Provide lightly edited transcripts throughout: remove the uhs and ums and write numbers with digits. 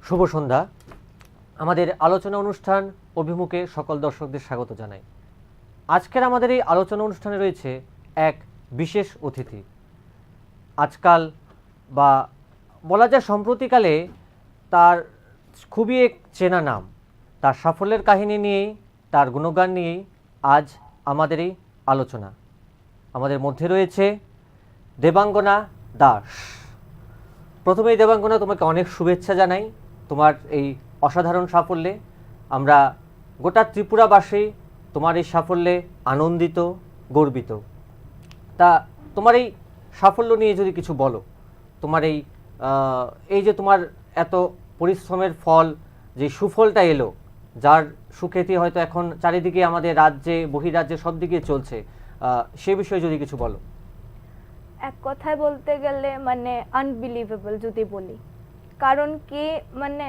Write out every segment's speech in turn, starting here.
শুভ সন্ধ্যা। আমাদের আলোচনা অনুষ্ঠান অভিমুখে সকল দর্শকদের স্বাগত জানাই। আজকের আমাদের এই আলোচনা অনুষ্ঠানে রয়েছে এক বিশেষ অতিথি। আজকাল বা বলা যায় সম্প্রতিকালে তার খুবই এক চেনা নাম। তার সাফল্যের কাহিনী নিয়েই, তার গুণগান নিয়েই আজ আমাদের এই আলোচনা। আমাদের মধ্যে রয়েছে দেবাঙ্গনা দাস। প্রথমেই দেবাঙ্গনা, তোমাকে অনেক শুভেচ্ছা জানাই তোমার এই অসাধারণ সাফল্যে। আমরা গোটা ত্রিপুরাবাসী তোমার এই সাফল্যে আনন্দিত, গর্বিত। তা তোমার এই সাফল্য নিয়ে যদি কিছু বলো, তোমার এই যে তোমার এত পরিশ্রমের ফল, যে সুফলটা এলো, যার সুখ্যাতি হয়তো এখন চারিদিকে আমাদের রাজ্যে, বহিরাজ্যে সব দিকে চলছে, সে বিষয়ে যদি কিছু বলো। এক কথায় বলতে গেলে মানে আনবিলিভেবল যদি বলি, কারণ কি মানে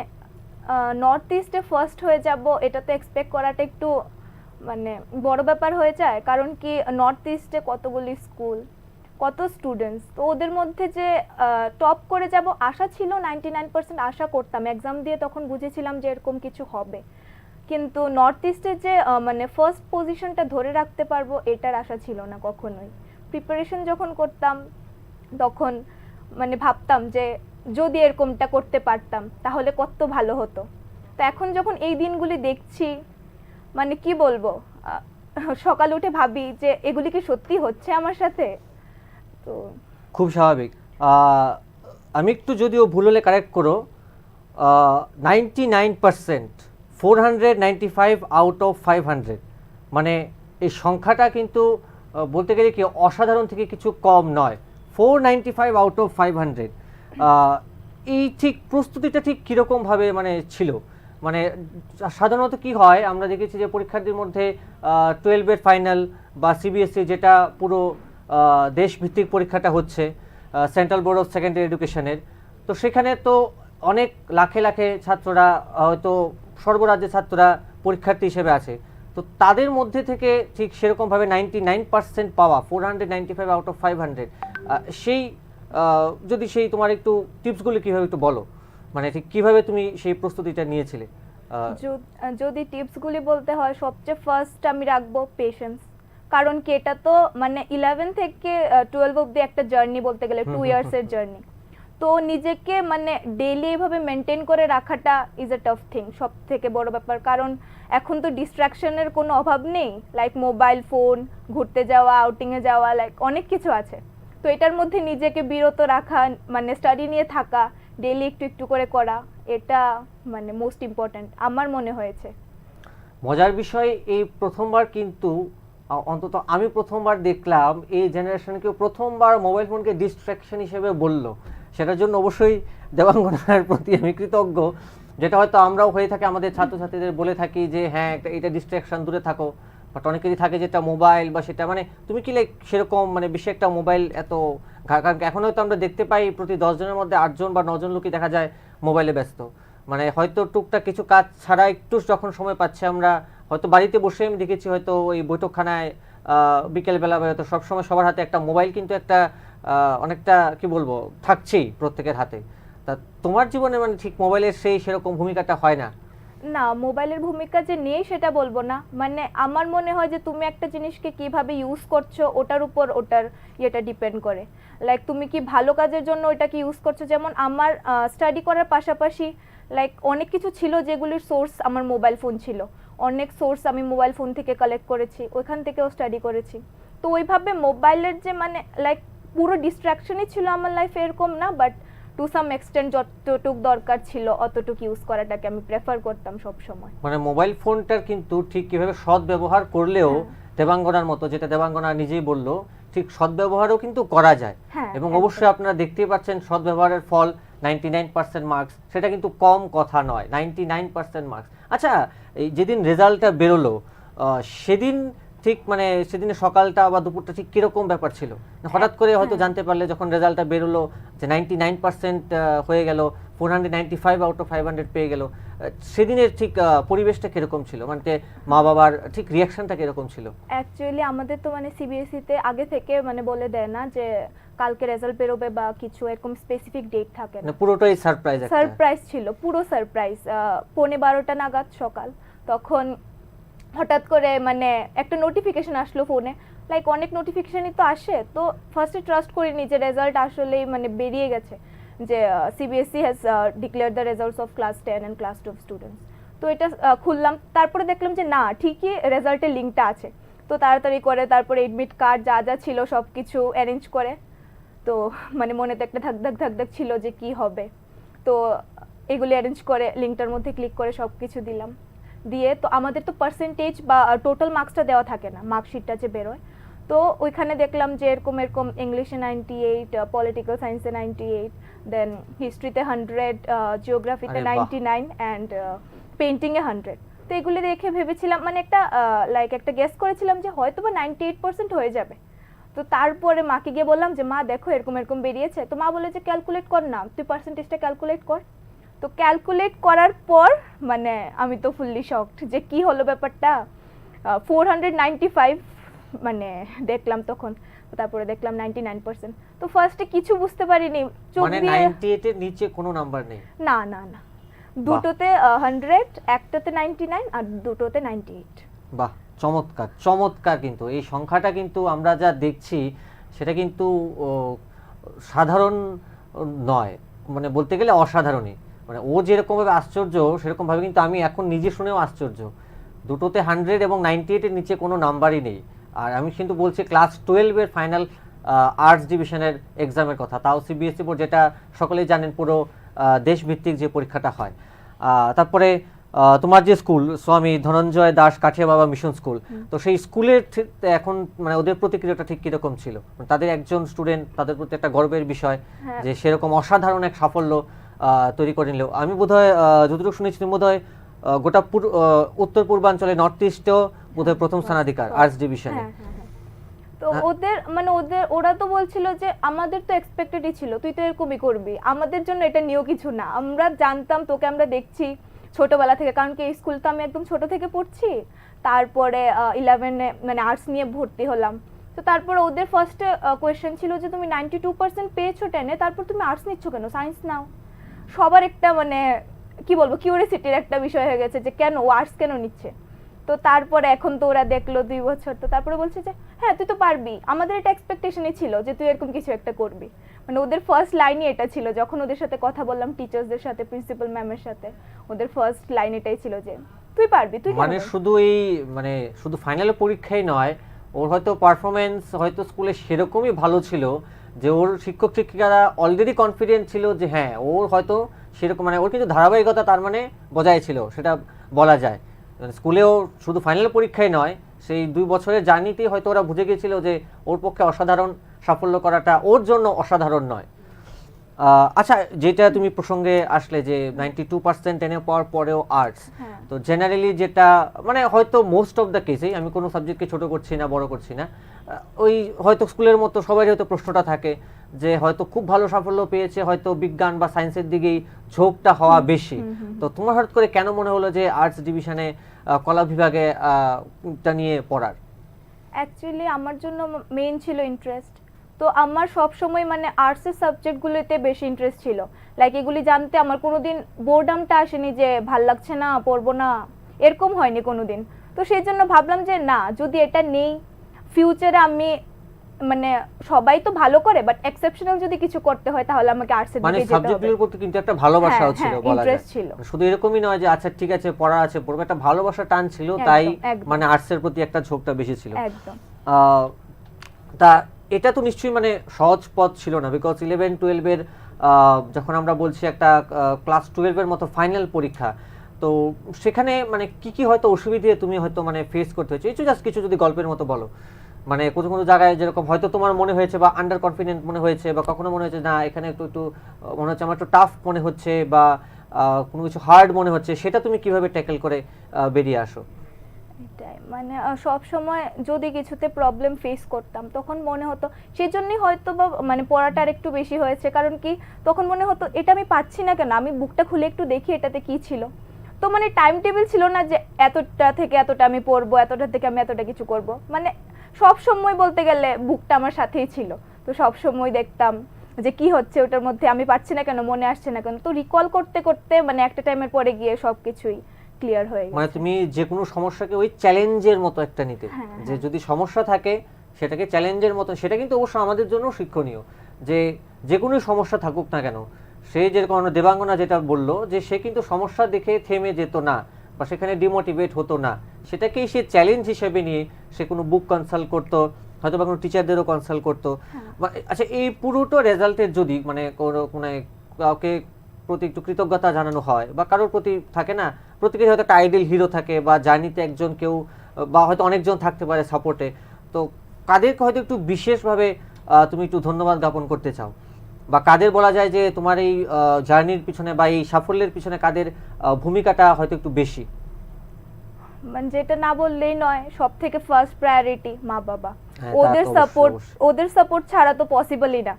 নর্থ ইস্টে ফার্স্ট হয়ে যাব এটা তো এক্সপেক্ট করাটা একটু মানে বড় ব্যাপার হয়ে যায়। কারণ কি নর্থ ইস্টে কতগুলি স্কুল, কত স্টুডেন্টস, তো ওদের মধ্যে যে টপ করে যাব আশা ছিল, 99% আশা করতাম। এক্সাম দিয়ে তখন বুঝেছিলাম যে এরকম কিছু হবে, কিন্তু নর্থ ইস্টে যে মানে ফার্স্ট পজিশনটা ধরে রাখতে পারবো এটার আশা ছিল না কখনোই। প্রিপারেশন যখন করতাম তখন মানে ভাবতাম যে যদি এরকমটা করতে পারতাম তাহলে কত ভালো হতো। তো এখন যখন এই দিনগুলি দেখছি, মানে কি বলবো, সকাল উঠে ভাবি যে এগুলি কি সত্যি হচ্ছে আমার সাথে। তো খুব স্বাভাবিক। আমি একটু যদিও ভুল হলে কারেক্ট করো। 99%, 495 আউট অফ 500, মানে এই সংখ্যাটা কিন্তু বলতে গেলে কি অসাধারণ থেকে কিছু কম নয়। 495 আউট অফ 500। এই ঠিক প্রস্তুতিটা ঠিক কীরকমভাবে মানে ছিল? মানে সাধারণত কি হয়, আমরা দেখেছি যে পরীক্ষার্থীর মধ্যে 12-এর ফাইনাল বা সিবিএসসি, যেটা পুরো দেশভিত্তিক পরীক্ষাটা হচ্ছে, সেন্ট্রাল বোর্ড অফ সেকেন্ডারি এডুকেশনের, তো সেখানে তো অনেক লাখে লাখে ছাত্ররা, হয়তো সর্বরাজ্যের ছাত্ররা পরীক্ষার্থী হিসেবে আছে। তো তাদের মধ্যে থেকে ঠিক সেরকমভাবে 99% পাওয়া, 495 আউট অফ 500, সেই যদি সেই তোমার একটু টিপসগুলো কীভাবে একটু বলো, মানে ঠিক কীভাবে তুমি সেই প্রস্তুতিটা নিয়েছিলে? যদি টিপসগুলি বলতে হয়, সবচেয়ে ফার্স্ট আমি রাখবো পেশেন্স। কারণ কি এটা তো মানে 11 থেকে 12 অবধি একটা জার্নি, বলতে গেলে 2 ইয়ার্সের জার্নি। তো নিজেকে মানে ডেইলি এইভাবে মেনটেন করে রাখাটা ইজ এ টাফ থিং, সব থেকে বড় ব্যাপার। কারণ এখন তো ডিস্ট্রাকশনের কোনো অভাব নেই, লাইক মোবাইল ফোন, ঘুরতে যাওয়া, আউটিংয়ে যাওয়া, লাইক অনেক কিছু আছে। তো এটার মধ্যে নিজেকে বিরত রাখা, মানে স্টাডি নিয়ে থাকা, ডেইলি একটু একটু করে করা, এটা মানে মোস্ট ইম্পর্ট্যান্ট আমার মনে হয়েছে। মজার বিষয়, এই প্রথমবার কিন্তু অন্তত আমি প্রথমবার দেখলাম এই জেনারেশনকে প্রথমবার মোবাইল ফোনকে ডিস্ট্রাকশন হিসেবে বলল। সেটার জন্য অবশ্যই দেবাঙ্গনার প্রতি আমি কৃতজ্ঞ। যেটা হয়তো আমরাও হয়ে থাকি, আমাদের ছাত্রছাত্রীদের বলে থাকি যে হ্যাঁ এটা ডিস্ট্রাকশন, দূরে থাকো। বাট অনেকেরই থাকে যেটা মোবাইল বা সেটা, মানে তুমি কি লাইক সেরকম মানে বেশি একটা মোবাইল এত, কারণ এখন হয়তো আমরা দেখতে পাই প্রতি 10 জনের মধ্যে 8 জন বা 9 জন লোকই দেখা যায় মোবাইলে ব্যস্ত। মানে হয়তো টুকটাক কিছু কাজ ছাড়া একটু যখন সময় পাচ্ছে, আমরা হয়তো বাড়িতে বসে আমি দেখেছি হয়তো ওই বৈঠকখানায় বিকেলবেলা হয়তো সবসময় সবার হাতে একটা মোবাইল, কিন্তু একটা অনেকটা কি বলবো থাকছেই প্রত্যেকের হাতে। তা তোমার জীবনে মানে ঠিক মোবাইলের সেরকম ভূমিকাটা হয় না? না, মোবাইলের ভূমিকা যে নেই সেটা বলবো না। মানে আমার মনে হয় যে তুমি একটা জিনিসকে কিভাবে ইউজ করছো ওটার উপর ওটার ইয়েটা ডিপেন্ড করে। লাইক তুমি কি ভালো কাজের জন্য ওটাকে ইউজ করছো, যেমন আমার স্টাডি করার পাশাপাশি লাইক অনেক কিছু ছিল যেগুলির সোর্স আমার মোবাইল ফোন ছিল। অনেক সোর্স আমি মোবাইল ফোন থেকে কালেক্ট করেছি, ওইখান থেকেও স্টাডি করেছি। তো ওইভাবে মোবাইলের যে মানে লাইক পুরো ডিস্ট্রাকশনই ছিল আমার লাইফে এরকম না, বাট টু সাম এক্সটেন্ট যতটুক দরকার ছিল অতটুকু ইউজ করাটাকে আমি প্রেফার করতাম সব সময়। মানে মোবাইল ফোনটার কিন্তু ঠিক কিভাবে সৎ ব্যবহার করলেও দেবাঙ্গনার মতো, যেটা দেবাঙ্গনা নিজেই বললো, ঠিক সৎ ব্যবহারও কিন্তু করা যায়। এবং অবশ্যই আপনারা দেখতেই পাচ্ছেন সৎ ব্যবহারের ফল 99% মার্কস, সেটা কিন্তু কম কথা নয়, 99% মার্কস। আচ্ছা, এই যেদিন রেজাল্টটা বেরোলো, সেদিন ঠিক মানে সেদিনের সকালটা বা দুপুরটা ঠিক কিরকম ব্যাপার ছিল? হঠাৎ করে হয়তো জানতে পারলে যখন রেজাল্টটা বেরোলো যে 99% হয়ে গেল, 495 আউট অফ 500 পেয়ে গেল, সেদিনের ঠিক পরিবেশটা কিরকম ছিল, মানে মা বাবার ঠিক রিয়াকশনটা কিরকম ছিল? অ্যাকচুয়ালি আমাদের তো মানে সিবিএসইতে আগে থেকে মানে বলে দেয় না যে কালকে রেজাল্ট বেরোবে বা কিছু এরকম স্পেসিফিক ডেট থাকে না। মানে পুরোটাই সারপ্রাইজ একটা। সারপ্রাইজ ছিল, পুরো সারপ্রাইজ। 11:15 নাগাদ সকাল, তখন হঠাৎ করে মানে একটা নোটিফিকেশন আসলো ফোনে, লাইক অনেক নোটিফিকেশনই তো আসে, তো ফার্স্টে ট্রাস্ট করিনি যে রেজাল্ট আসলেই মানে বেরিয়ে গেছে, যে CBSE has declare the results of class 10 and class 12 students. তো এটা খুললাম, তারপরে দেখলাম যে না, ঠিকই রেজাল্টের লিঙ্কটা আছে। তো তাড়াতাড়ি করে তারপরে এডমিট কার্ড যা যা ছিল সব কিছু অ্যারেঞ্জ করে, তো মানে মনে তো একটা ধাক ধাক ধাক ধাক ছিল যে কি হবে। তো এগুলি অ্যারেঞ্জ করে লিঙ্কটার মধ্যে ক্লিক করে সব কিছু দিলাম, দিয়ে তো আমাদের তো পার্সেন্টেজ বা টোটাল মার্কসটা দেওয়া থাকে না, মার্কশিটটা যে বেরোয়। তো ওইখানে দেখলাম যে এরকম এরকম ইংলিশে 98, পলিটিক্যাল সায়েন্সে 98, দেন হিস্ট্রিতে 100, জিওগ্রাফিতে আরে বাহ। 99 অ্যান্ড পেন্টিংয়ে 100। তো এগুলি দেখে ভেবেছিলাম মানে একটা লাইক একটা গেস করেছিলাম যে হয়তো বা 98% হয়ে যাবে। তো তারপরে মাকে গিয়ে বললাম যে মা দেখো এরকম এরকম বেরিয়েছে। তো মা বলে যে ক্যালকুলেট কর না, তুই পার্সেন্টেজটা ক্যালকুলেট কর। তো ক্যালকুলেট করার পর মানে আমি তো ফুললি শকড যে কি হলো ব্যাপারটা। 495 মানে দেখলাম তখন, তারপরে দেখলাম 99%। তো ফার্স্টে কিছু বুঝতে পারিনি, চোখ মানে দিয়ে 98 এর নিচে কোনো নাম্বার নেই? না না না, দুটোতে 100, একটাতে 99 আর দুটোতে 98। বাহ, চমৎকার চমৎকার। কিন্তু এই সংখ্যাটা কিন্তু আমরা যা দেখছি সেটা কিন্তু সাধারণ নয়, মানে বলতে গেলে অসাধারণই। মানে ও যেরকমভাবে আশ্চর্য সেরকমভাবে কিন্তু আমি এখন নিজে শুনেও আশ্চর্য। দুটোতে 100 এবং 98 এর নিচে কোনো নাম্বারই নেই। আর আমি কিন্তু বলছি ক্লাস 12 এর ফাইনাল আর্টস ডিভিশনের এক্সামের কথা, তাও সিবিএসসি বোর্ড, যেটা সকলেই জানেন পুরো দেশভিত্তিক যে পরীক্ষাটা হয়। তারপরে তোমার যে স্কুল স্বামী ধনঞ্জয় দাস কাঠিয়া বাবা মিশন স্কুল, তো সেই স্কুলের এখন মানে ওদের প্রতিক্রিয়াটা ঠিক কিরকম ছিল? তাদের একজন স্টুডেন্ট, তাদের প্রতি একটা গর্বের বিষয় যে সেরকম অসাধারণ এক সাফল্য তৈরি করে নিল। আমি বোধহয় যতটুকু শুনেছি তুমি বোধহয় গোটা উত্তর পূর্বাঞ্চলে নর্থ ইস্টেও বোধহয় প্রথম স্থানাধিকার আর্টস ডিভিশনে। তো ওদের মানে ওরা তো বলছিল যে আমাদের তো এক্সপেক্টেডই ছিল তুই তো এরকমই করবি, আমাদের জন্য এটা নিয়েও কিছু না, আমরা জানতাম তোকে, আমরা দেখছি ছোটবেলা থেকে, কারণ কি এই স্কুল তো আমি একদম ছোট থেকে পড়ছি। তারপরে 11-এ মানে আর্টস নিয়ে ভর্তি হলাম। তো তারপরে ওদের ফার্স্টে কোয়েশ্চেন ছিল যে তুমি 92% পেয়েছো 10-এ, তারপর তুমি আর্টস নিচ্ছ কেন, সায়েন্স নাও। সবার একটা মানে কি বলবো কিউরিয়াসিটির একটা বিষয় হয়ে গেছে যে কেন ও আর্টস কেন নিচ্ছে। তো তারপরে এখন তো ওরা দেখলো 2 বছর, তো তারপরে বলছে যে হ্যাঁ তুই তো পারবি, আমাদের এটা এক্সপেকটেশনই ছিল যে তুই এরকম কিছু একটা করবি। মানে ওদের ফার্স্ট লাইনই এটা ছিল, যখন ওদের সাথে কথা বললাম টিচার্সদের সাথে, প্রিন্সিপাল ম্যামের সাথে, ওদের ফার্স্ট লাইন এটাই ছিল যে তুই পারবি, তুই মানে শুধু এই মানে শুধু ফাইনালের পরীক্ষাই নয়, ওর হয়তো পারফরমেন্স হয়তো স্কুলে সেরকমই ভালো ছিল যে ওর শিক্ষক শিক্ষিকারা অলরেডি কনফিডেন্ট ছিল যে হ্যাঁ ওর হয়তো সেরকম, মানে ওর কিন্তু ধারাবাহিকতা তার মানে বজায় ছিল, সেটা বলা যায়। স্কুলেও শুধু ফাইনাল পরীক্ষায় নয়, সেই 2 বছরের জার্নিতেই হয়তো ওরা বুঝে গিয়েছিল যে ওর পক্ষে অসাধারণ সাফল্য করাটা ওর জন্য অসাধারণ নয়। আচ্ছা, যেটা তুমি প্রসঙ্গে আসলে যে 92% টেনে পাওয়ার পরেও আর্টস, তো জেনারেলি যেটা মানে হয়তো মোস্ট অফ দ্য কেসেই, আমি কোনো সাবজেক্টকে ছোট করছি না বড় করছি না, ওই হয়তো স্কুলের মতো সবাই হয়তো প্রশ্নটা থাকে যে হয়তো খুব ভালো সাফল্য পেয়েছে, হয়তো বিজ্ঞান বা সায়েন্সের দিকেই ঝোঁকটা হওয়া বেশি। তো তোমার হঠাৎ করে কেন মনে হলো যে আর্টস ডিভিশনে কলা বিভাগে টা নিয়ে পড়ার? অ্যাকচুয়ালি আমার জন্য মেইন ছিল ইন্টারেস্ট। তো আমার সব সময় মানে আর্টসের সাবজেক্টগুলোতে বেশি ইন্টারেস্ট ছিল, লাইক এগুলি জানতে আমার কোনোদিন বোর্ডামটা আসেনি যে ভাল লাগছে না পড়বো না, এরকম হয়নি কোনোদিন। তো সেই জন্য ভাবলাম যে না, যদি এটা নেই ফিউচারে আমি মানে সবাই তো ভালো করে, বাট এক্সেপশনাল যদি কিছু করতে হয় তাহলে আমাকে আর্টসের দিকে মানে যেতে হবে। সাবজেক্টগুলোর প্রতি কিন্তু একটা ভালোবাসাও ছিল, বলা যায়। ইন্টারেস্ট ছিল, শুধু এরকমই নয় যে আচ্ছা ঠিক আছে পড়া আছে পড়বে, একটা ভালোবাসা টান ছিল, তাই মানে আর্টসের প্রতি একটা ঝোঁকটা বেশি ছিল। একদম। তা এটা তো নিশ্চয়ই মানে সহজ পথ ছিল না, বিকজ 11-12 এর যখন আমরা বলছি একটা ক্লাস 12 এর মতো ফাইনাল পরীক্ষা, তো সেখানে মানে কি কি হয়তো অসুবিধে তুমি হয়তো মানে ফেস করতে হয়েছে, এই জাস্ট কিছু যদি গল্পের মতো বলো। মানে কোনো কোনো জায়গায় যেরকম হয়তো তোমার মনে হয়েছে বা আন্ডার কনফিডেন্ট মনে হয়েছে, বা কখনো মনে হয়েছে না এখানে একটু একটু মনে হচ্ছে আমার একটু টাফ মনে হচ্ছে, বা কোনো কিছু হার্ড মনে হচ্ছে, সেটা তুমি কিভাবে ট্যাকেল করে বেরিয়ে আসো? এটাই মানে সব সময় যদি কিছুতে প্রবলেম ফেস করতাম তখন মনে হতো, সেই জন্যই হয়তো বা মানে পড়াটা আর একটু বেশি হয়েছে, কারণ কি তখন মনে হতো এটা আমি পাচ্ছি না কেন, আমি বুকটা খুলে একটু দেখি এটাতে কি ছিল। তো মানে টাইম টেবিল ছিল না যে এতটা থেকে এতটা আমি পড়বো, এতটা থেকে আমি এতটা কিছু করব, মানে সব সময় বলতে গেলে বুকটা আমার সাথেই ছিল। তো সব সময় দেখতাম যে কি হচ্ছে ওটার মধ্যে, আমি পারছি না কেন, মনে আসছে না কেন। তো রিকল করতে করতে মানে একটা টাইমের পরে গিয়ে সবকিছুই ক্লিয়ার হয়ে মানে গেছে। তুমি যে কোনো সমস্যাকে ওই চ্যালেঞ্জের মতো একটা নিতে, হ্যাঁ, যে হ্যাঁ। যদি সমস্যা থাকে সেটাকে চ্যালেঞ্জের মতো, সেটা কিন্তু অবশ্য আমাদের জন্য শিক্ষণীয়, যে যে কোনো সমস্যা থাকুক না কেন, সে যে কোনো দেবাঙ্গনা যেটা বললো যে সে কিন্তু সমস্যা দেখে থেমে যেত না বা সেখানে ডিমোটিভেট হতো না, সেটাকেই সে চ্যালেঞ্জ হিসেবে নিয়ে সে কোনো বুক কনসাল্ট করতো, হয়তো বা কোনো টিচারদেরও কনসাল্ট করতো। আচ্ছা, এই পুরোটা রেজাল্টের যদি মানে কোনো মানে কাউকে প্রতি একটু কৃতজ্ঞতা জানানো হয়, বা কারোর প্রতি থাকে না, প্রত্যেকের হয়তো একটা আইডল হিরো থাকে, বা জার্নিতে একজন কেউ বা হয়তো অনেকজন থাকতে পারে সাপোর্টে, তো কাদেরকে হয়তো একটু বিশেষভাবে তুমি একটু ধন্যবাদ জ্ঞাপন করতে চাও, বা কাদের বলা যায় যে তোমার এই জার্নির পিছনে বা এই সাফল্যের পিছনে কাদের ভূমিকাটা হয়তো একটু বেশি? মানে যেটা না বললেই নয়, সব থেকে ফার্স্ট প্রায়োরিটি মা বাবা। হ্যাঁ, তা ওদের তো অবশ্যই, সাপোর্ট, অবশ্যই। ওদের সাপোর্ট ছাড়া তো পসিবলই না।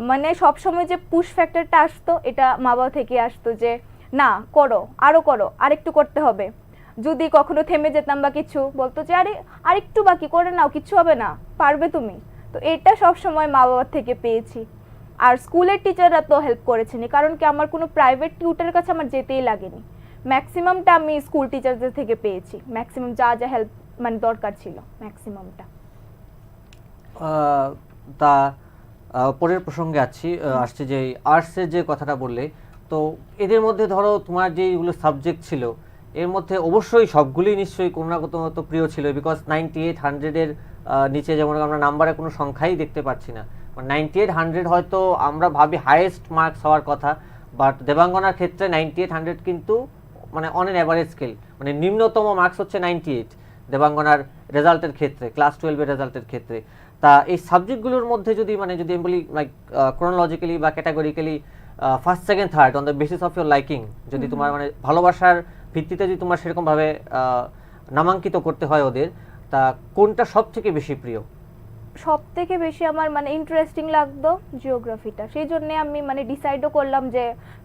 মানে সব সময় যে পুশ ফ্যাক্টরটা আসতো, এটা মা বাবা থেকে আসতো, যে না করো, আরো করো, আরেকটু করতে হবে। যদি কখনো থেমে যেতাম বা কিছু, বলতো যে আরে আরেকটু বাকি করে নাও, কিছু হবে না, পারবে তুমি। তো এটা সব সময় মা বাবার থেকে পেয়েছি। আর স্কুলের টিচাররা তো হেল্প করেছেনি, কারণ কি আমার কোনো প্রাইভেট টিউটারের কাছে আমার যেতেই লাগেনি। ম্যাক্সিমামটা আমি স্কুল টিচারদের থেকে পেয়েছি, ম্যাক্সিমাম যা যা হেল্প মানে দরকার ছিল ম্যাক্সিমামটা। আহ, তা পরের প্রসঙ্গে আসছে যে আর্টসের যে কথাটা বললে, তো এদের মধ্যে ধরো তোমার যেগুলো সাবজেক্ট ছিল, এর মধ্যে অবশ্যই সবগুলোই নিশ্চয়ই কোনো না কোনো তো প্রিয় ছিল, বিকজ 98-100-এর নিচে যেমন আমরা নাম্বারে কোনো সংখ্যাই দেখতে পাচ্ছি না। 98-100 হয়তো আমরা ভাবি হাইয়েস্ট মার্কস হওয়ার কথা, বাট দেবাঙ্গনার ক্ষেত্রে 98-100 কিন্তু মানে অন এন অ্যাভারেজ স্কেল, মানে নিম্নতম মার্কস হচ্ছে 98 দেবাঙ্গনার রেজাল্টের ক্ষেত্রে, ক্লাস 12-এর রেজাল্টের ক্ষেত্রে। তা এই সাবজেক্টগুলোর মধ্যে যদি মানে যদি আমি বলি লাইক ক্রোনোলজিক্যালি বা categorically first second third on the basis of your liking, যদি তোমার মানে ভালোবাসার ভিত্তিতে যদি তোমার সেরকমভাবে নামাঙ্কিত করতে হয় ওদের, তা কোনটা সব থেকে বেশি প্রিয়? সব থেকে বেশি আমার মানে ইন্টারেস্টিং লাগতো জিওগ্রাফিটা, সেই জন্য আমি মানে ডিসাইডও করলাম যে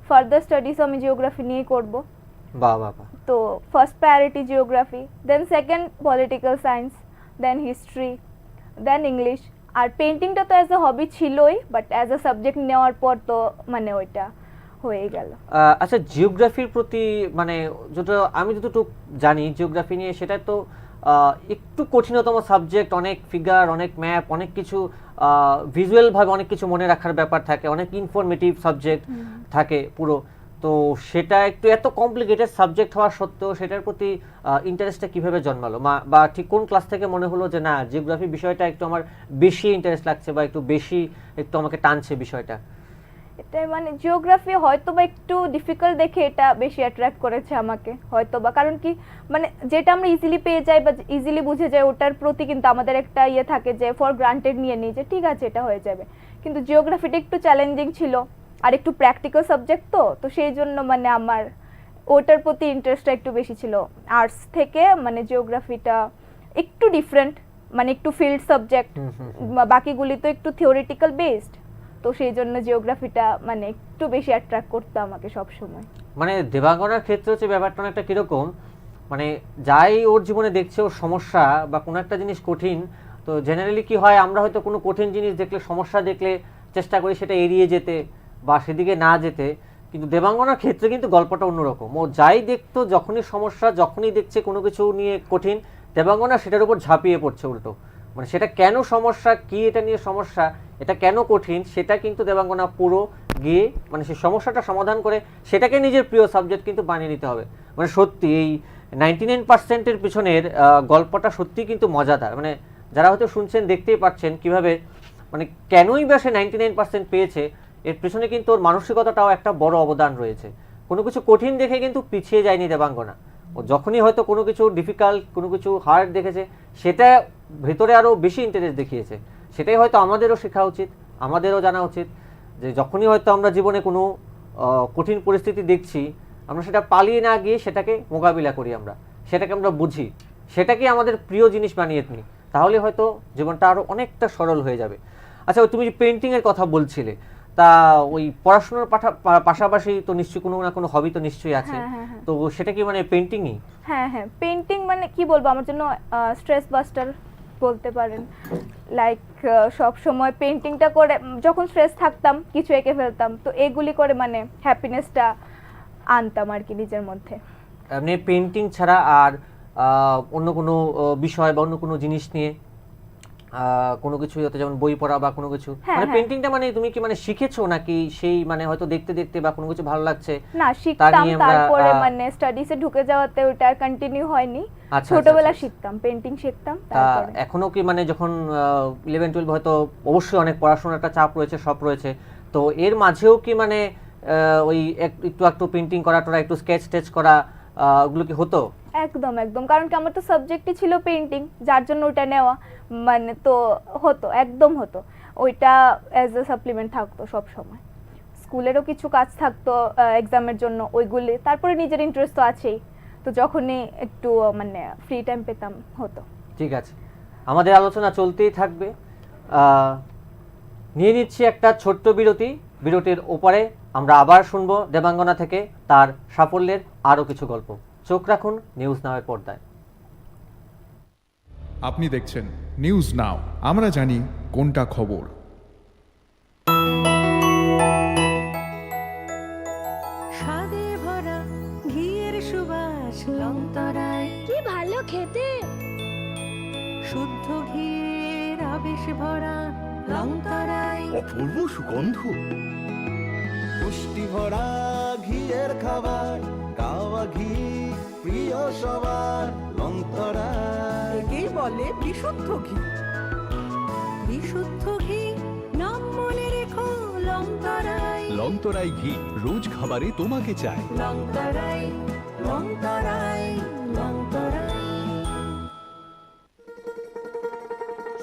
ফার্দার স্টাডিজ আমি জিওগ্রাফি নিয়ে করব। বাহ বাহ বাহ। তো first priority geography, then second political science, then history, then English. আর পেন্টিংটা তো অ্যাজ এ হবি ছিলই, বাট অ্যাজ এ সাবজেক্ট নেওয়ার পর তো মানে ওইটা হয়ে গেল। আচ্ছা, জিওগ্রাফির প্রতি মানে যেটা আমি যতটুকু জানি জিওগ্রাফি নিয়ে, সেটা তো একটু কঠিনতম সাবজেক্ট, অনেক ফিগার, অনেক ম্যাপ, অনেক কিছু ভিজুয়ালভাবে অনেক কিছু মনে রাখার ব্যাপার থাকে, অনেক ইনফরমেটিভ সাবজেক্ট থাকে পুরো। তো সেটা একটু এত কমপ্লিকেটেড সাবজেক্ট হওয়া সত্ত্বেও সেটার প্রতি ইন্টারেস্টটা কিভাবে জন্মালো, বা ঠিক কোন ক্লাস থেকে মনে হলো যে না জিওগ্রাফি বিষয়টা একটু আমার বেশি ইন্টারেস্ট লাগছে, বা একটু বেশি একটু আমাকে টানছে বিষয়টা? এটাই মানে জিওগ্রাফি হয়তো বা একটু ডিফিকাল্ট দেখে এটা বেশি অ্যাট্রাক্ট করেছে আমাকে, হয়তো বা। কারণ কি মানে যেটা আমরা ইজিলি পেয়ে যাই বা ইজিলি বুঝে যাই, ওটার প্রতি কিন্তু আমাদের একটা ইয়ে থাকে যে ফর গ্রান্টেড নিয়ে নিই যে ঠিক আছে এটা হয়ে যাবে। কিন্তু জিওগ্রাফিটা একটু চ্যালেঞ্জিং ছিল, আর একটু প্র্যাকটিক্যাল সাবজেক্ট, তো সেই জন্য মানে আমার ওটার প্রতি ইন্টারেস্টটা একটু বেশি ছিল। আর্টস থেকে মানে জিওগ্রাফিটা একটু ডিফারেন্ট, মানে একটু ফিল্ড সাবজেক্ট, বাকিগুলি তো একটু থিওরিটিক্যাল বেসড। তো সেই জন্য জিওগ্রাফিটা মানে একটু বেশি অ্যাট্রাক্ট করতো আমাকে সব সময়। মানে দেবাঙ্গনার ক্ষেত্রে হচ্ছে ব্যাপারটা অনেকটা কিরকম, মানে যাই ওর জীবনে দেখছে ওর সমস্যা বা কোনো একটা জিনিস কঠিন, তো জেনারেলি কি হয়, আমরা হয়তো কোনো কঠিন জিনিস দেখলে, সমস্যা দেখলে চেষ্টা করি সেটা এড়িয়ে যেতে বা সেদিকে না যেতে। কিন্তু দেবাঙ্গনার ক্ষেত্রে কিন্তু গল্পটা অন্যরকম, ও যাই দেখতো, যখনই সমস্যা, যখনই দেখছে কোনো কিছু নিয়ে কঠিন, দেবাঙ্গনা সেটার উপর ঝাঁপিয়ে পড়ছে উল্টো। মানে সেটা কেন সমস্যা, কি এটা নিয়ে সমস্যা, এটা কেন কঠিন, সেটা কিন্তু দেবাঙ্গনা পুরো গিয়ে মানে সেই সমস্যাটা সমাধান করে সেটাকে নিজের প্রিয় সাবজেক্ট কিন্তু বানিয়ে নিতে হবে। মানে সত্যি এই 99%-এর পিছনের গল্পটা সত্যি কিন্তু মজাদার। মানে যারা হয়তো শুনছেন, দেখতেই পাচ্ছেন কিভাবে মানে কেনই বা সে 99% পেয়েছে, এর পিছনে কিন্তু ওর মানসিকতাটাও একটা বড় অবদান রয়েছে। কোনো কিছু কঠিন দেখে কিন্তু পিছিয়ে যায়নি দেবাঙ্গনা। ও যখনই হয়তো কোনো কিছু ডিফিকাল্ট, কোনো কিছু হার্ড দেখেছে, সেটা ভেতরে আরও বেশি ইন্টারেস্ট দেখিয়েছে। সেটাই হয়তো আমাদেরও শেখা উচিত, আমাদেরও জানা উচিত, যে যখনই হয়তো আমরা জীবনে কোনো কঠিন পরিস্থিতি দেখছি, আমরা সেটা পালিয়ে না গিয়ে সেটাকে মোকাবিলা করি, আমরা সেটাকে আমরা বুঝি, সেটাকে আমাদের প্রিয় জিনিস বানিয়ে নিই, তাহলে হয়তো জীবনটা আরও অনেকটা সরল হয়ে যাবে। আচ্ছা, তুমি যে পেন্টিংয়ের কথা বলছিলে, তা ওই পড়াশোনার পাশাপাশি তো নিশ্চয়ই কোনো না কোনো হবি তো নিশ্চয়ই আছে, তো সেটা কি মানে পেন্টিংই? হ্যাঁ হ্যাঁ, পেন্টিং মানে কি বলবো, আমার জন্য স্ট্রেস বাস্টার বলতে পারেন। লাইক সব সময় পেন্টিংটা করে যখন স্ট্রেস থাকতাম কিছু এঁকে ফেলতাম, তো এগুলি করে মানে হ্যাপিনেসটা আনতাম আর কি নিজের মধ্যে। এমনি পেন্টিং ছাড়া আর অন্য কোনো বিষয় বা অন্য কোনো জিনিস নিয়ে কোনো কিছু হতে, যেমন বই পড়া বা কোনো কিছু, হ্যাঁ, মানে হ্যাঁ। পেন্টিংটা মানে তুমি কি মানে শিখেছো নাকি সেই মানে হয়তো দেখতে দেখতে বা কোনো কিছু ভালো লাগছে না, তার শিখতাম, নিয়ে আমরা তারপরে মানে স্টাডিজে ঢুকে যাওয়াতে ওটা আর কন্টিনিউ হয়নি। আচ্ছা, ছোটবেলা আচ্ছা। শিখতাম, পেন্টিং শিখতাম, তা তারপরে এখনো কি মানে যখন 11-12 হয়তো অবশ্যই অনেক পড়াশোনার একটা চাপ রয়েছে, সব রয়েছে, তো এর মাঝেও কি মানে ওই একটু একটু পেন্টিং করা টোরা, একটু স্কেচ টেচ করা, ওগুলো কি হতো? একদম একদম, কারণ কি আমার তো সাবজেক্টই ছিল পেন্টিং, যার জন্য ওটা নেওয়া, মানে তো হতো, একদম হতো। ওইটা অ্যাজ এ সাপ্লিমেন্ট থাকতো সব সময়। স্কুলেরও কিছু কাজ থাকতো এক্সামের জন্য, ওইগুলি, তারপরে নিজের ইন্টারেস্ট তো আছেই, তো যখনই একটু মানে ফ্রি টাইম পেতাম হতো। ঠিক আছে, আমাদের আলোচনা চলতেই থাকবে। নিয়ে নিচ্ছি একটা ছোট্ট বিরতি। বিরতির ওপারে আমরা আবার শুনবো দেবাঙ্গনা থেকে তার সাফল্যের আরও কিছু গল্প। চোখ রাখুন নিউজ নাওয়ের পর্দায়। আপনি দেখছেন নিউজ নাও, আমরা জানি কোনটা খবর। স্বাদে ভরা ঘিয়ের সুবাস লংতরায়, কি ভালো খেতে। শুদ্ধ ঘিয়ের আবেশ ভরা লংতরায়, অপূর্ব সুগন্ধ, পুষ্টি ভরা ঘিয়ের খাবার, গাওয়া ঘি প্রিয় সবার, লংতরা একেই বলে বিশুদ্ধ ঘি। বিশুদ্ধ ঘি নাম মনে রেখো লংতরায়, লংতরাই ঘি রোজ খাবারে তোমাকে চাই। লংতরায়, লংতরায়, লংতরায়।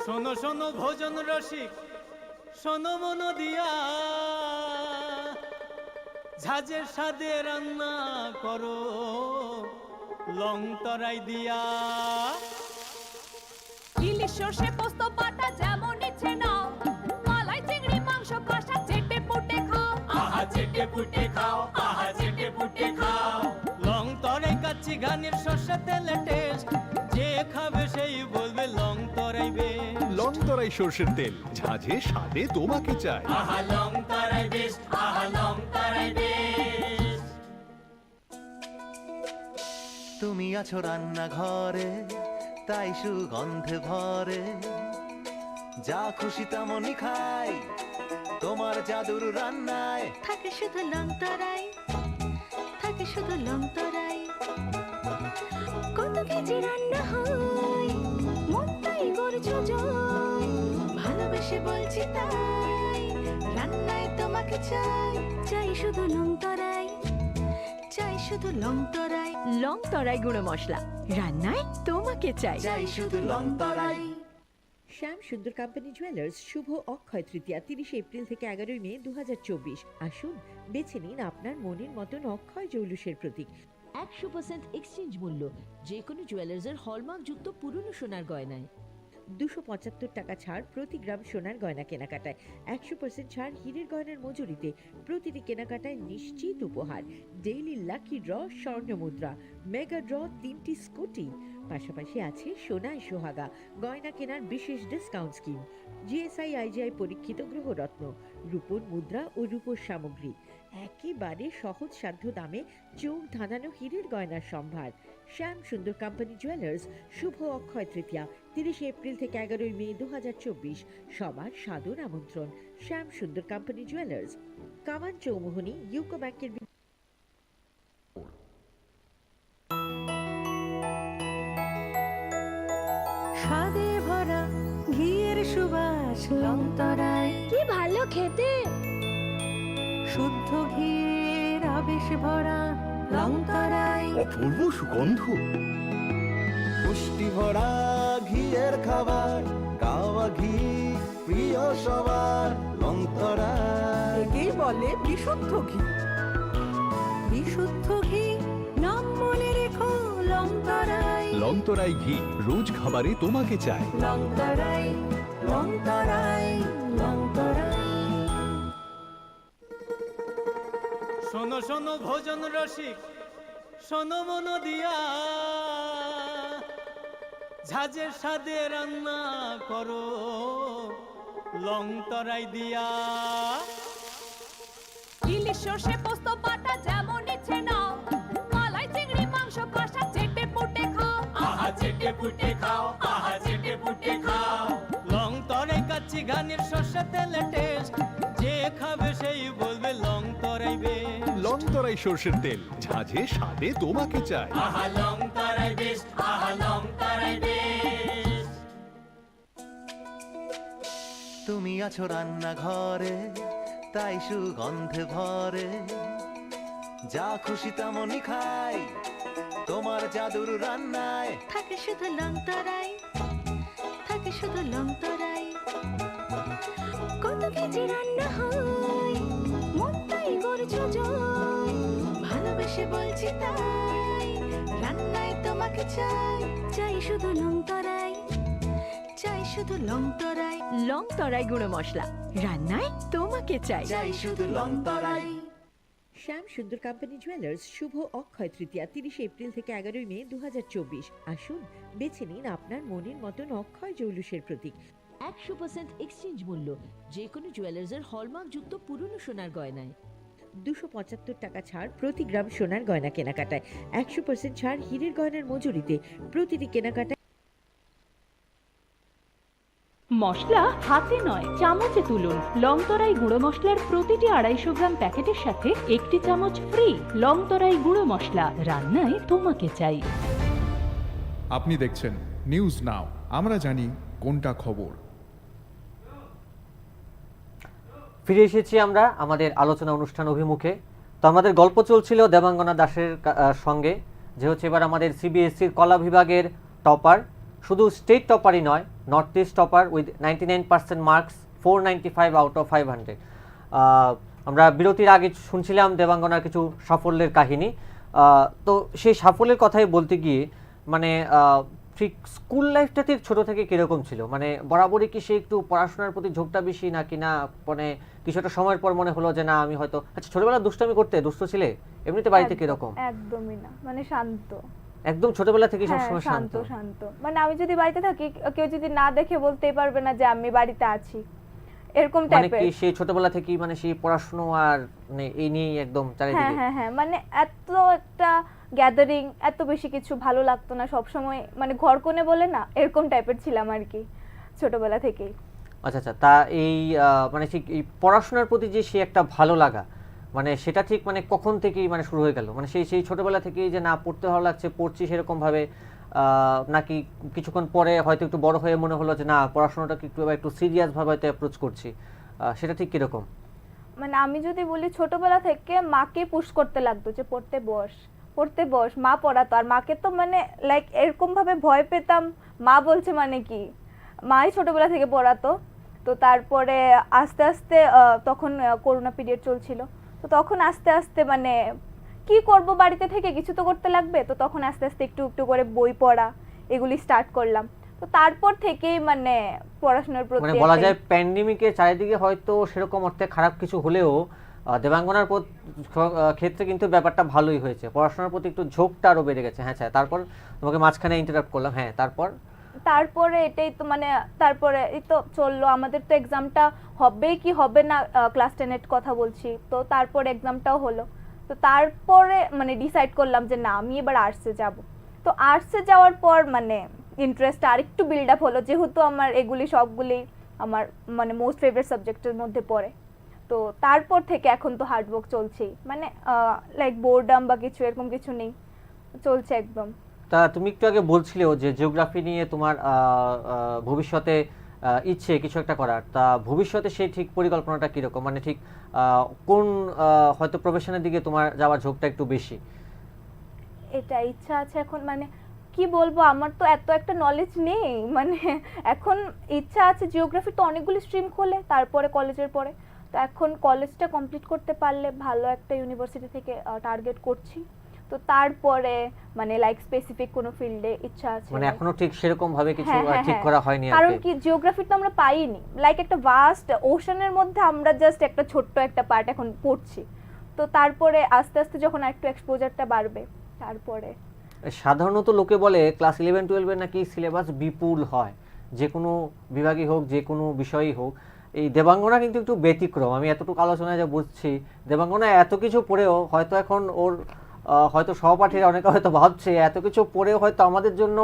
শোনো শোনো ভোজন রসিক, শোনো মন দিয়া, ঝাঁঝের স্বাদে রান্না করো লং তরাই দিয়া। ইলিশ সর্ষে পোস্ত বাটা যেমন ইচ্ছে নাও, মালাই চিংড়ি মাংস কষা চেটে পুটে খাও। আহা চেটে পুটে খাও, আহা চেটে পুটে খাও। লং তরাই কাচ্চি ঘানির সর্ষে তেলে টেস্ট, যে খাবে সেই বলবে লং তরাই বেশ। লংতরাই সর্ষের তেল, ঝাঁঝে স্বাদে তোমাকে চাই। আহা লং তরাই বেশ, আহা লং তরাই বেশ। তুমি আছো রান্নাঘরে, তাই সুগন্ধে ভরে, যা খুশি তেমনই খাই তোমার জাদুর রান্নায়। থাকে শুধু লংতরাই, থাকে শুধু লংতরাই। কত কেজি রান্না হয়, মনটাই করছো জয়। ভালোবেসে বলছি তাই, রান্নায় তোমাকে চাই। চাই শুধু লংতরাই, চাই শুধু লংতরাই। লংতরাই গুঁড়ো মশলা, রান্নায় তোমাকে চাই। চাই শুধু লংতরাই। শ্যাম সুন্দর কোম্পানি জুয়েলার্স শুভ অক্ষয় তৃতীয়া 30 এপ্রিল থেকে 11 মে 2024। আসুন বেছে নিন আপনার মনের মতন অক্ষয় জৌলুসের প্রতীক। 100% এক্সচেঞ্জ মূল্য যে কোনো জুয়েলার্সের হলমার্কযুক্ত পুরনো সোনার গয়নায়। 275 টাকা ছাড় প্রতি গ্রাম সোনার গয়না কেনাকাটায়। 100% ছাড় হীরের গয়নার মজুরিতে। প্রতিটি কেনাকাটায় নিশ্চিত উপহার, ডেইলি লাকি ড্র, স্বর্ণ মুদ্রা, মেগা ড্র, 3টি স্কুটি। পাশাপাশি আছে সোনায় সোহাগা গয়না কেনার বিশেষ ডিসকাউন্ট স্কিম, জিএসআই আইজিআই পরীক্ষিত গ্রহরত্ন, রূপোর মুদ্রা ও রূপোর সামগ্রী। একেবারে সহজ সাধ্য দামে চোখ ধাঁধানো হীরের গয়নার সম্ভার। শ্যাম সুন্দর কোম্পানি জুয়েলার্স শুভ অক্ষয় তৃতীয়া 30 এপ্রিল থেকে 11 মে 2024। সবার সাদর আমন্ত্রণ। শ্যাম সুন্দর কোম্পানি জুয়েলার্স, কামান চৌমুহনী, ইউকো ব্যাংকের। স্বাদে ভরা ঘিয়ের সুবাস লংতরায়, কি ভালো খেতে। শুদ্ধ ঘিয়ের আবেশ ভরা লংতরায়, অপূর্ব সুগন্ধ, পুষ্টি ভরা ঘিয়ের খাবার, গাওয়া ঘি প্রিয় সবার, লংতরা একেই বলে বিশুদ্ধ ঘি। বিশুদ্ধ ঘি নাম মনে রেখো লংতরাই, লংতরাই ঘি রোজ খাবারে তোমাকে চাই। লংতরাই, লংতরাই, লংতরাই। শোনো শোনো ভোজন রসিক, শোনো মন দিয়া, ঝাঁঝের সাদে রান্না করো লং তরাই দিয়া। ইলিশ সর্ষে পোস্ত বাটা যেমন ইচ্ছে নাও, মালাই চিংড়ি মাংস কষা চেটে পুটে খাও, আহা চেটে পুটে খাও, আহা চেটে পুটে খাও। লং তরাই কাচ্চি ঘানির সর্ষে তেলে টেস্ট, যে খাবে সেই বলবে লং তরাই বেশ। লং তরাই সর্ষের তেল, ঝাঁঝে স্বাদে তোমাকে চাই। আহা লং তরাই বেশ, আহা লং তরাই বেশ। তুমি আছো রান্নাঘরে, তাই সুগন্ধে ভরে, যা খুশি তেমনই খাই তোমার জাদুর রান্নায়। থাকে শুধু লং তরাই, থাকে শুধু লং তরাই। কত কেজি রান্না হয়, মনটাই গড়ছে জয়। ভালোবেসে বলছি তাই, রান্নায় তোমাকে চাই, চাই শুধু লং তরাই, চাই শুধু লং তরাই। লং তরাই গুঁড়ো মশলা, রান্নায় তোমাকে চাই, চাই শুধু লং তরাই। শ্যাম সুন্দর কোম্পানি জুয়েলার্স শুভ অক্ষয় তৃতীয়া 30 এপ্রিল থেকে 11 মে 2024। আসুন বেছে নিন আপনার মনের মতন অক্ষয় জৌলুসের প্রতীক। 100% এক্সচেঞ্জ মূল্য যে কোনো জুয়েলার্সের হলমার্কযুক্ত পুরনো সোনার গয়নায়। 275 টাকা ছাড় প্রতি গ্রাম সোনার গয়না কেনাকাটায়। 100% ছাড় হীরের গয়নার মজুরিতে। প্রতিটি কেনাকাটায় মশলা হাতে নয় চামচে তুলুন। লংতরাই গুঁড়ো মশলার প্রতিটি 250 গ্রাম প্যাকেটের সাথে 1টি চামচ ফ্রি। লংতরাই গুঁড়ো মশলা, রান্নায় তোমাকে চাই। আপনি দেখছেন নিউজ নাও, আমরা জানি কোনটা খবর। ফিরে এসেছি আমরা আমাদের আলোচনা অনুষ্ঠান অভিমুখে। তো আমাদের গল্প চলছিল দেবাঙ্গনা দাসের সঙ্গে, যে হচ্ছে এবার আমাদের সিবিএসসির কলা বিভাগের টপার, শুধু স্টেট টপারই নয়, north east topper with 99% marks, 495 out of 500। আমরা বিরতির আগে শুনছিলাম দেবাঙ্গনার কিছু সাফল্যের কাহিনী। তো সেই সাফল্যের কথাই বলতে গিয়ে মানে ঠিক স্কুল লাইফটা ঠিক ছোটো থেকে কীরকম ছিল, মানে বরাবরই কি সে একটু পড়াশোনার প্রতি ঝোঁকটা বেশি নাকি না, মানে কিছুটা সময়ের পর মনে হলো যে না আমি হয়তো, আচ্ছা ছোটবেলা দুষ্টামি করতে দুষ্ট ছিলে, এমনিতে বাড়িতে কিরকম? একদমই না, মানে শান্ত, একদম ছোটবেলা থেকে হ্যাঁ, সবসময় শান্ত। শান্ত। মানে আমি যদি বাড়িতে থাকি কেউ যদি না দেখে বলতেই পারবে না যে আমি বাড়িতে আছি, এরকম মানে টাইপের। কি সেই ছোটবেলা থেকেই মানে সেই পড়াশোনা আর মানে এই নিয়ে একদম চারিদিকে? হ্যাঁ, মানে এত একটা গ্যাদারিং, এত বেশি কিছু ভালো লাগতো না, সব সময় মানে ঘর কোণে বলে না, এরকম টাইপের ছিলাম আর কি ছোটবেলা থেকেই। আচ্ছা, তা এই মানে ঠিক এই পড়াশোনার প্রতি যে সে একটা ভালো লাগা, মানে সেটা ঠিক মানে কখন থেকেই মানে শুরু হয়ে গেল? মানে সেই ছোটবেলা থেকেই যে না পড়তে ভালো লাগছে, পড়ছি সেরকম ভাবে, নাকি কিছুক্ষণ পরে হয়তো একটু বড় হয়ে মনে হলো যে না পড়াশোনাটাকে একটু সিরিয়াস ভাবে হয়তো অ্যাপ্রোচ করছি, সেটা ঠিক কিরকম? মানে আমি যদি বলি ছোটবেলা থেকে মাকে পুশ করতে লাগতো যে পড়তে বস, মা পড়াতো, আর মাকে তো মানে লাইক এরকম ভাবে ভয় পেতাম, মা বলছে মানে কি, মাই ছোটবেলা থেকে পড়াতো। তো তারপরে আস্তে আস্তে তখন করোনা পিরিয়ড চলছিল, তো তখন আস্তে আস্তে মানে কি করব, বাড়িতে থেকে কিছু তো করতে লাগবে, তো তখন আস্তে আস্তে একটু একটু করে বই পড়া এগুলি স্টার্ট করলাম। তো তারপর থেকেই মানে পড়াশোনার প্রতি মানে বলা যায় প্যান্ডেমিকে চারিদিকে হয়তো সেরকম অর্থে খারাপ কিছু হলেও দেবাঙ্গনার ক্ষেত্রে কিন্তু ব্যাপারটা ভালোই হয়েছে, পড়াশোনার প্রতি একটু ঝোঁকটা আরো বেড়ে গেছে। হ্যাঁ, তারপর তোমাকে মাঝখানে ইন্টারাপ্ট করলাম, হ্যাঁ তারপরে এটাই তো মানে তারপরে এই তো চললো, আমাদের তো এক্সামটা হবে কি হবে না, ক্লাস 10 কথা বলছি, তো তারপর এক্সামটাও হলো। তো তারপরে মানে ডিসাইড করলাম যে না আমি এবার আর্টসে যাব। তো আর্টসে যাওয়ার পর মানে ইন্টারেস্ট আর একটু বিল্ড আপ হলো, যেহেতু আমার এগুলি সবগুলি আমার মানে মোস্ট ফেভারিট সাবজেক্টের মধ্যে পড়ে। তো তারপর থেকে এখন তো হার্ডওয়ার্ক চলছেই, মানে লাইক বোর্ডাম বা কিছু এরকম কিছু নেই, চলছে একদম। তা তুমি একটু আগে বলছিলেও যে জিওগ্রাফি নিয়ে তোমার ভবিষ্যতে ইচ্ছে কিছু একটা করার, তা ভবিষ্যতে সেই ঠিক পরিকল্পনাটা কিরকম, মানে ঠিক কোন হয়তো প্রফেশনের দিকে তোমার যাওয়ার ঝোঁকটা একটু বেশি? এটা ইচ্ছা আছে এখন, মানে কি বলবো, আমার তো এত একটা নলেজ নেই, মানে এখন ইচ্ছা আছে, জিওগ্রাফি তো অনেকগুলি স্ট্রিম খোলে তারপরে কলেজের পরে, তো এখন কলেজটা কমপ্লিট করতে পারলে ভালো একটা ইউনিভার্সিটি থেকে টার্গেট করছি, তো তারপরে মানে লাইক স্পেসিফিক কোনো ফিল্ডে ইচ্ছা আছে। মানে এখনো ঠিক সেরকম ভাবে কিছু ঠিক করা হয়নি, কারণ কি জিওগ্রাফি তো আমরা পাইনি, লাইক একটা ভাস্ট ওশানের মধ্যে আমরা জাস্ট একটা ছোট্ট একটা পার্ট এখন পড়ছি, তো তারপরে আস্তে আস্তে যখন একটু এক্সপোজারটা বাড়বে তারপরে সাধারণত লোকে বলে ক্লাস 11-12 নাকি সিলেবাস বিপুল হয়, যে কোনো বিভাগই হোক, যে কোনো বিষয়ই হোক। এই দেবাঙ্গনা কিন্তু একটু ব্যতিক্রম। আমি এতটুকু আলোচনায় যা বুঝছি, দেবাঙ্গনা এত কিছু পড়েও হয়তো এখন ওর হয়তো সহপাঠীরা অনেকে হয়তো ভাবছে এত কিছু পড়েও হয়তো আমাদের জন্য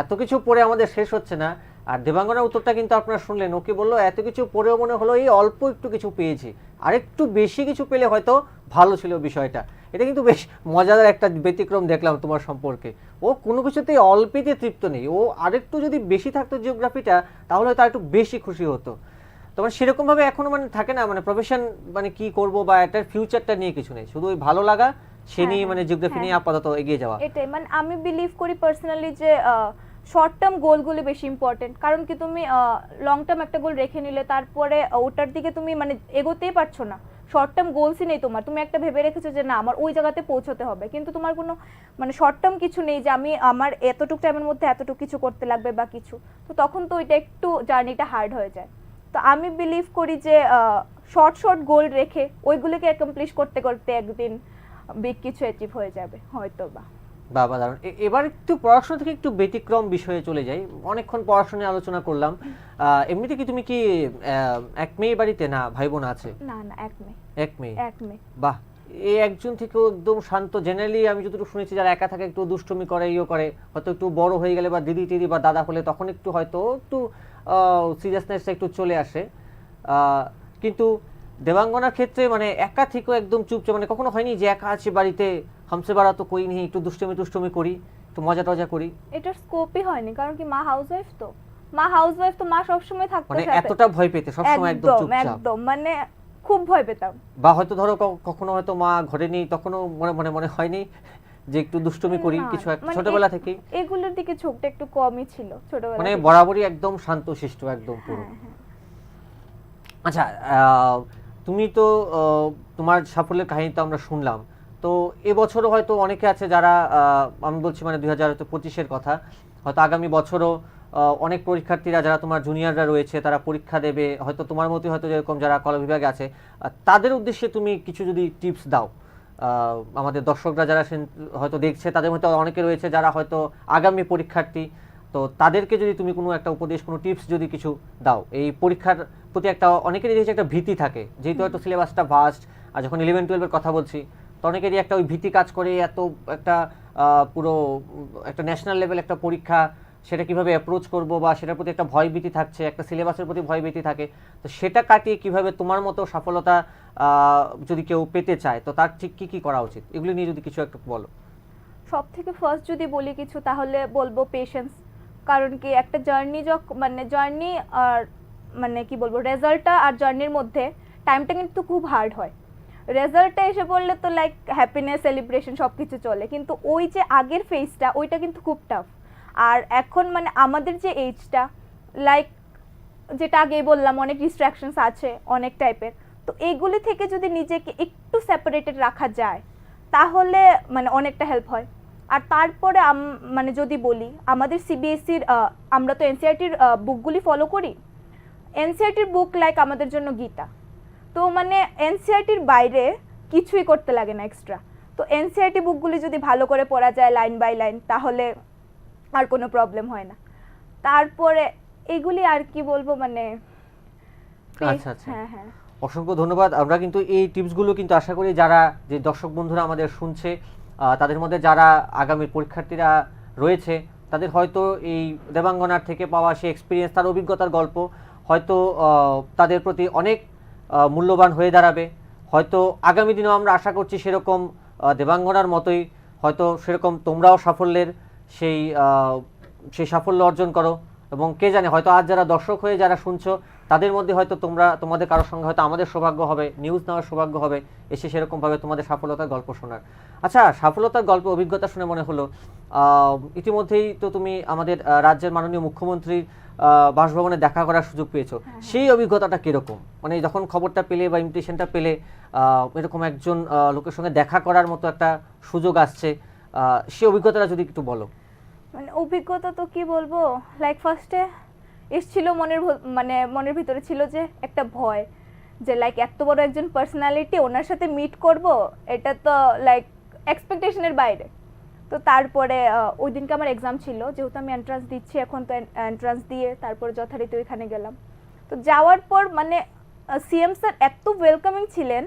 এত কিছু পড়ে আমাদের শেষ হচ্ছে না। আর দেবাঙ্গনার উত্তরটা কিন্তু আপনারা শুনলেন, ওকে বললো এত কিছু পড়েও মনে হলো এই অল্প একটু কিছু পেয়েছি, আর একটু বেশি কিছু পেলে হয়তো ভালো ছিল বিষয়টা। এটা কিন্তু বেশ মজাদার একটা ব্যতিক্রম দেখলাম তোমার সম্পর্কে। ও কোনো কিছুতেই অল্পেতে তৃপ্ত নেই, ও আরেকটু যদি বেশি থাকতো জিওগ্রাফিটা তাহলে হয়তো আরেকটু বেশি খুশি হতো। তোমার সেরকমভাবে এখনো মানে থাকে না, মানে প্রফেশন মানে কি করব বা এটার ফিউচারটা নিয়ে কিছু নেই, শুধু ওই ভালো লাগা সে নিয়ে মানে জিওগ্রাফি নিয়ে আপাতত এগিয়ে যাওয়া। এটাই মানে আমি বিলিভ করি পার্সোনালি যে শর্ট টার্ম গোলগুলি বেশি ইম্পর্টেন্ট। কারণ কি তুমি লং টার্ম একটা গোল রেখে নিলে তারপরে ওটার দিকে তুমি মানে এগোতেই পারছো না, শর্ট টার্ম গোলসই নেই তোমার। তুমি একটা ভেবে রেখেছো যে না আমার ওই জায়গাতে পৌঁছতে হবে, কিন্তু তোমার কোনো মানে শর্ট টার্ম কিছু নেই যে আমি আমার এতটুকু টাইমের মধ্যে এতটুকু কিছু করতে লাগবে বা কিছু, তো তখন তো ওইটা একটু জার্নিটা হার্ড হয়ে যায়। তো আমি বিলিভ করি যে শর্ট গোল রেখে ওইগুলোকে অ্যাকমপ্লিশ করতে করতে একদিন বিগ কিছু অ্যাচিভ হয়ে যাবে হয়তো বা। বাবা দারুণ। এবার একটু পড়াশোনা থেকে একটু ব্যতিক্রম বিষয়ে চলে যাই। অনেকক্ষণ পড়াশোনা নিয়ে আলোচনা করলাম। এমনিতে কি তুমি কি এক মেয়ে বাড়িতে, না ভাই বোন আছে? না না, এক মেয়ে। এক মেয়ে? এক মেয়ে। বাহ, এই একজন থেকেও একদম শান্ত। জেনারেলি আমি যতটুকু শুনেছি যারা একা থাকে একটু দুষ্টুমি করে, ইয়ে করে, হয়তো একটু বড় হয়ে গেলে বা দিদি টিদি বা দাদা হলে তখন একটু হয়তো একটু সিরিয়াসনেসটা একটু চলে আসে। কিন্তু দেবাঙ্গনার ক্ষেত্রে মানে একা থেকেও একদম চুপচাপ, মানে কখনো হয়নি যে একা আছে বাড়িতে হামসে বাড়া তো কই নেই, একটু দুষ্টুমি করি, একটু মজা টজা করি? এটার স্কোপই হয়নি, কারণ কি মা হাউসওয়াইফ, তো মা সবসময় থাকতো মানে সাথে। এতটা ভয় পেতে সবসময় একদম চুপচাপ? একদম মানে খুব ভয় পেতাম। বা হয়তো ধরো কখনো হয়তো মা ঘরে নেই তখনও মনে হয়নি যে একটু দুষ্টুমি করি কিছু একটা ছোটবেলা থেকে? এগুলোর দিকে ঝোঁকটা একটু কমই ছিল ছোটবেলা মানে বরাবরই একদম শান্তশিষ্ট একদম পুরো। আচ্ছা, তুমি তো তোমার সাফল্যের কাহিনী তো আমরা শুনলাম, তো এবছরও হয়তো অনেকে আছে যারা আমি বলছি মানে 2025-এর কথা, হয়তো আগামী বছরও অনেক পরীক্ষার্থীরা যারা তোমার জুনিয়ররা রয়েছে তারা পরীক্ষা দেবে, হয়তো তোমার মতোই হয়তো যেরকম যারা কলা বিভাগে আছে, তাদের উদ্দেশ্যে তুমি কিছু যদি টিপস দাও। আমাদের দর্শকরা যারা হয়তো দেখছে তাদের মধ্যে অনেকে রয়েছে যারা হয়তো আগামী পরীক্ষার্থী, তো তাদেরকে যদি তুমি কোনো একটা উপদেশ, কোনো টিপস যদি কিছু দাও। এই পরীক্ষার প্রতি একটা অনেকেরই দেখেছি একটা ভীতি থাকে, যেহেতু হয়তো সিলেবাসটা ভাস্ট, আর যখন 11-12-এর কথা বলছি তো অনেকেরই একটা ওই ভীতি কাজ করে, এত একটা পুরো একটা ন্যাশনাল লেভেল একটা পরীক্ষা, সেটা কিভাবে অ্যাপ্রোচ করব বা সেটার প্রতি একটা ভয় ভীতি থাকছে, একটা সিলেবাসের প্রতি ভয় ভীতি থাকে, তো সেটা কাটিয়ে কিভাবে তোমার মতো সফলতা যদি কেউ পেতে চায় তো তার ঠিক কি করা উচিত, এগুলো নিয়ে যদি কিছু একটু বলো। সব থেকে ফার্স্ট যদি বলি কিছু তাহলে বলবো পেশেন্স। কারণ কি একটা জার্নি মানে জার্নি আর মানে কি বলবো রেজাল্টটা আর জার্নির মধ্যে টাইমটা কিন্তু খুব হার্ড হয়। রেজাল্টটা এসে পড়লে তো লাইক হ্যাপিনেস সেলিব্রেশন সব কিছু চলে, কিন্তু ওই যে আগের ফেজটা ওইটা কিন্তু খুব টাফ। আর এখন মানে আমাদের যে এজটা লাইক যেটা আগেই বললাম অনেক ডিস্ট্রাকশনস আছে অনেক টাইপের, তো এইগুলি থেকে যদি নিজেকে একটু সেপারেটেড রাখা যায় তাহলে মানে অনেকটা হেল্প হয়। আর তারপরে মানে যদি বলি আমাদের সিবিএসসির আমরা তো এনসিইআরটির বুকগুলি ফলো করি, এনসিইআরটির বুক লাইক আমাদের জন্য গীতা। তো মানে এনসিইআরটির বাইরে কিছুই করতে লাগে না এক্সট্রা। তো এনসিইআরটি বুকগুলি যদি ভালো করে পড়া যায় লাইন বাই লাইন তাহলে আর কোনো প্রবলেম হয় না। তারপরে এগুলি আর কি বলবো মানে আচ্ছা আচ্ছা, হ্যাঁ, অসংখ্য ধন্যবাদ। আমরা কিন্তু এই টিপসগুলো কিন্তু আশা করি যারা যে দর্শক বন্ধুরা আমাদের শুনছে তাদের মধ্যে যারা আগামী পরীক্ষার্থীরা রয়েছে তাদের হয়তো এই দেবাঙ্গনার থেকে পাওয়া সেই এক্সপিরিয়েন্স, তার অভিজ্ঞতার গল্প হয়তো তাদের প্রতি অনেক মূল্যবান হয়ে দাঁড়াবে। হয়তো আগামী দিনেও আমরা আশা করছি সেরকম দেবাঙ্গনার মতোই হয়তো সেরকম তোমরাও সাফল্যের সেই সাফল্য অর্জন করো, এবং কে জানে হয়তো আজ যারা দর্শক হয়ে যারা শুনছো তাদের মধ্যে হয়তো তোমাদের কারোর সঙ্গে হয়তো আমাদের সৌভাগ্য হবে, নিউজ নেওয়ার সৌভাগ্য হবে, এসে সেরকমভাবে তোমাদের সফলতার গল্প শোনার। আচ্ছা, সফলতার গল্প অভিজ্ঞতা শুনে মনে হলো ইতিমধ্যেই তো তুমি আমাদের রাজ্যের মাননীয় মুখ্যমন্ত্রীর বাসভবনে দেখা করার সুযোগ পেয়েছো, সেই অভিজ্ঞতাটা কিরকম? মানে যখন খবরটা পেলে বা ইনভিটেশনটা পেলে এরকম একজন লোকের সঙ্গে দেখা করার মতো একটা সুযোগ আসছে, সেই অভিজ্ঞতাটা যদি একটু বলো। মানে অভিজ্ঞতা তো কি বলবো, লাইক ফার্স্টে এসেছিল মনের ভিতরে ছিল যে একটা ভয়, যে লাইক এত বড় একজন পার্সোনালিটি ওনার সাথে মিট করব, এটা তো লাইক এক্সপেকটেশনের বাইরে। তো তারপরে ওই দিনকে আমার এক্সাম ছিল, যেহেতু আমি এন্ট্রান্স দিচ্ছি এখন, তো এন্ট্রান্স দিয়ে তারপরে যথারীতি ওইখানে গেলাম। তো যাওয়ার পর মানে সিএম স্যার এত ওয়েলকামিং ছিলেন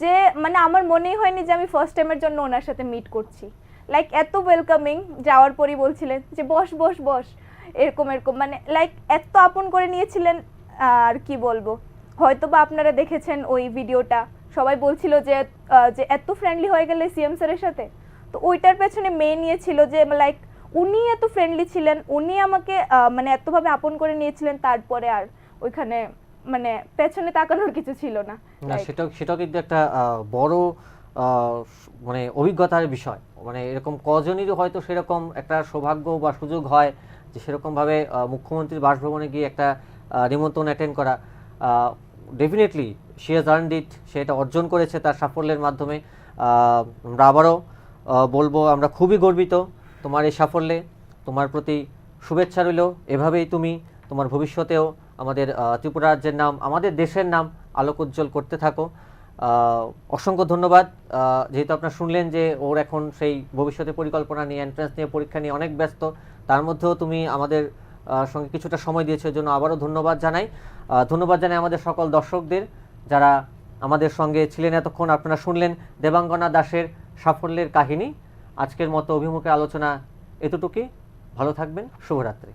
যে মানে আমার মনেই হয়নি যে আমি ফার্স্ট টাইমের জন্য ওনার সাথে মিট করছি। লাইক এত ওয়েলকামিং, যাওয়ার পরই বলছিলেন যে বস বস বস, এরকম এরকম, মানে লাইক এত আপন করে নিয়েছিলেন। আর কি বলবো, হয়তো বা আপনারা দেখেছেন ওই ভিডিওটা, সবাই বলছিল যে যে এত ফ্রেন্ডলি হয়ে গেলে সিএম স্যারের সাথে। তো ওইটার পেছনে মেয়ে নিয়েছিল যে লাইক উনি এত ফ্রেন্ডলি ছিলেন, উনি আমাকে মানে এতভাবে আপন করে নিয়েছিলেন, তারপরে আর ওইখানে মানে পেছনে তাকানোর কিছু ছিল না। না, সেটাও কিন্তু একটা বড় মানে অভিজ্ঞতার বিষয়। মানে এরকম কজনেরই হয়তো সেরকম একটা সৌভাগ্য বা সুযোগ হয় যে সেরকমভাবে মুখ্যমন্ত্রীর বাসভবনে গিয়ে একটা নিমন্ত্রণ অ্যাটেন্ড করা। ডেফিনেটলি শি হ্যাজ আর্নড ইট, সে এটা অর্জন করেছে তার সাফল্যের মাধ্যমে। আমরা আবারও বলবো আমরা খুবই গর্বিত তোমার এই সাফল্যে, তোমার প্রতি শুভেচ্ছা রইল। এভাবেই তুমি তোমার ভবিষ্যতেও আমাদের ত্রিপুরা রাজ্যের নাম, আমাদের দেশের নাম আলোক উজ্জ্বল করতে থাকো। অসংখ্য ধন্যবাদ। যেহেতু আপনারা শুনলেন যে ওর এখন সেই ভবিষ্যতে পরিকল্পনা নিয়ে, এন্ট্রান্স নিয়ে, পরীক্ষা নিয়ে অনেক ব্যস্ত, তার মধ্যেও তুমি আমাদের সঙ্গে কিছুটা সময় দিয়েছো, এর জন্য আবারও ধন্যবাদ জানাই। ধন্যবাদ জানাই আমাদের সকল দর্শকদের যারা আমাদের সঙ্গে ছিলেন এতক্ষণ। আপনারা শুনলেন দেবাঙ্গনা দাসের সাফল্যের কাহিনী। আজকের মতো অভিমুখের আলোচনা এতটুকুই। ভালো থাকবেন, শুভরাত্রি।